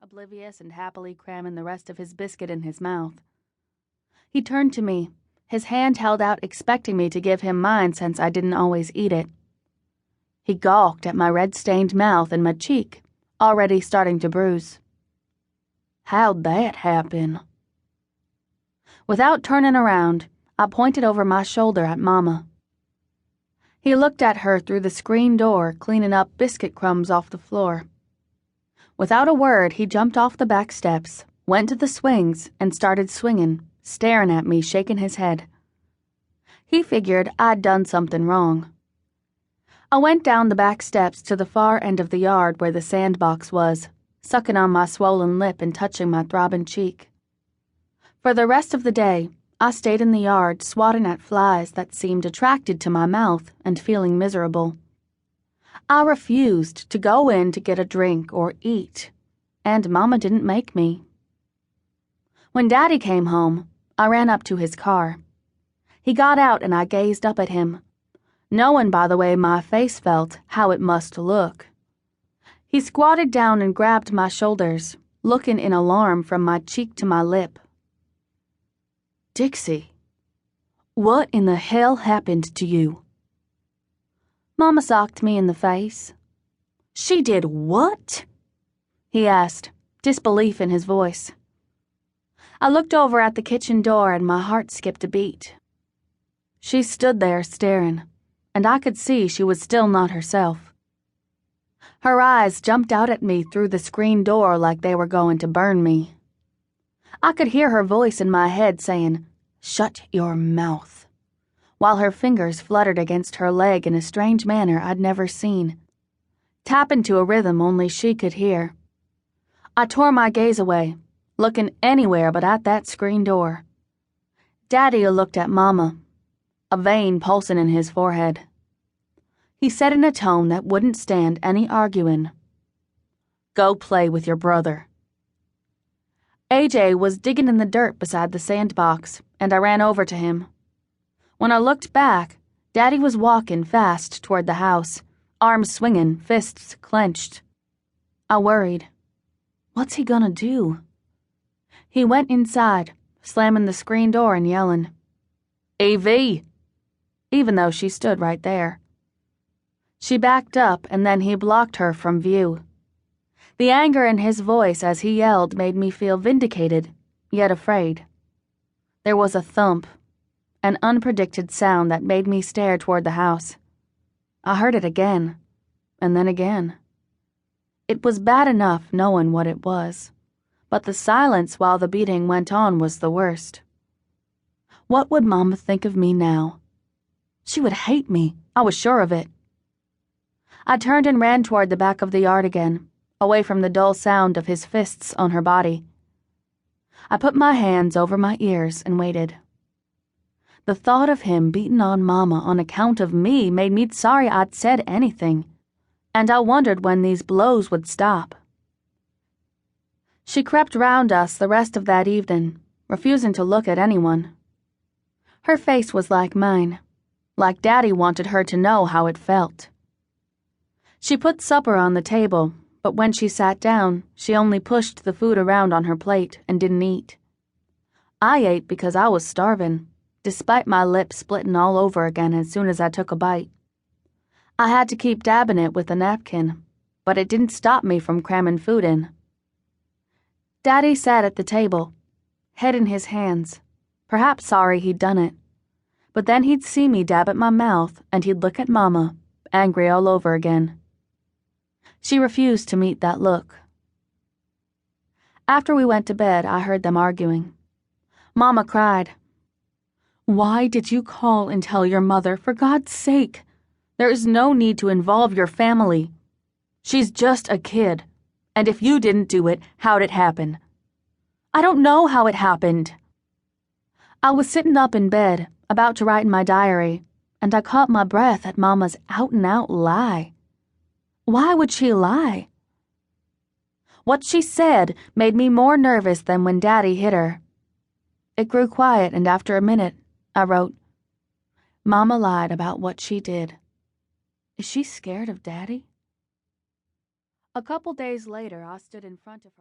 oblivious and happily cramming the rest of his biscuit in his mouth. He turned to me, his hand held out expecting me to give him mine since I didn't always eat it. He gawked at my red-stained mouth and my cheek, already starting to bruise. How'd that happen? Without turning around, I pointed over my shoulder at Mama. He looked at her through the screen door, cleaning up biscuit crumbs off the floor. Without a word, he jumped off the back steps, went to the swings, and started swinging, staring at me, shaking his head. He figured I'd done something wrong. I went down the back steps to the far end of the yard where the sandbox was, sucking on my swollen lip and touching my throbbing cheek. For the rest of the day, I stayed in the yard swatting at flies that seemed attracted to my mouth and feeling miserable. I refused to go in to get a drink or eat, and Mama didn't make me. When Daddy came home, I ran up to his car. He got out and I gazed up at him, knowing by the way my face felt how it must look. He squatted down and grabbed my shoulders, looking in alarm from my cheek to my lip. Dixie, what in the hell happened to you? Mama socked me in the face. She did what? He asked, disbelief in his voice. I looked over at the kitchen door and my heart skipped a beat. She stood there staring, and I could see she was still not herself. Her eyes jumped out at me through the screen door like they were going to burn me. I could hear her voice in my head saying, "Shut your mouth," while her fingers fluttered against her leg in a strange manner I'd never seen, tapping to a rhythm only she could hear. I tore my gaze away, looking anywhere but at that screen door. Daddy looked at Mama, a vein pulsing in his forehead. He said in a tone that wouldn't stand any arguing, "Go play with your brother." AJ was digging in the dirt beside the sandbox, and I ran over to him. When I looked back, Daddy was walking fast toward the house, arms swinging, fists clenched. I worried. What's he gonna do? He went inside, slamming the screen door and yelling, "Evie!" even though she stood right there. She backed up and then he blocked her from view. The anger in his voice as he yelled made me feel vindicated, yet afraid. There was a thump, an unpredicted sound that made me stare toward the house. I heard it again, and then again. It was bad enough knowing what it was, but the silence while the beating went on was the worst. What would Mama think of me now? She would hate me, I was sure of it. I turned and ran toward the back of the yard again, away from the dull sound of his fists on her body. I put my hands over my ears and waited. The thought of him beating on Mama on account of me made me sorry I'd said anything, and I wondered when these blows would stop. She crept round us the rest of that evening, refusing to look at anyone. Her face was like mine, like Daddy wanted her to know how it felt. She put supper on the table, but when she sat down, she only pushed the food around on her plate and didn't eat. I ate because I was starving, despite my lips splitting all over again as soon as I took a bite. I had to keep dabbing it with a napkin, but it didn't stop me from cramming food in. Daddy sat at the table, head in his hands, perhaps sorry he'd done it. But then he'd see me dab at my mouth and he'd look at Mama, angry all over again. She refused to meet that look. After we went to bed, I heard them arguing. Mama cried. "Why did you call and tell your mother, for God's sake? There is no need to involve your family. She's just a kid, and if you didn't do it, how'd it happen?" "I don't know how it happened." I was sitting up in bed, about to write in my diary, and I caught my breath at Mama's out-and-out lie. Why would she lie? What she said made me more nervous than when Daddy hit her. It grew quiet, and after a minute, I wrote, "Mama lied about what she did. Is she scared of Daddy?" A couple days later, I stood in front of her.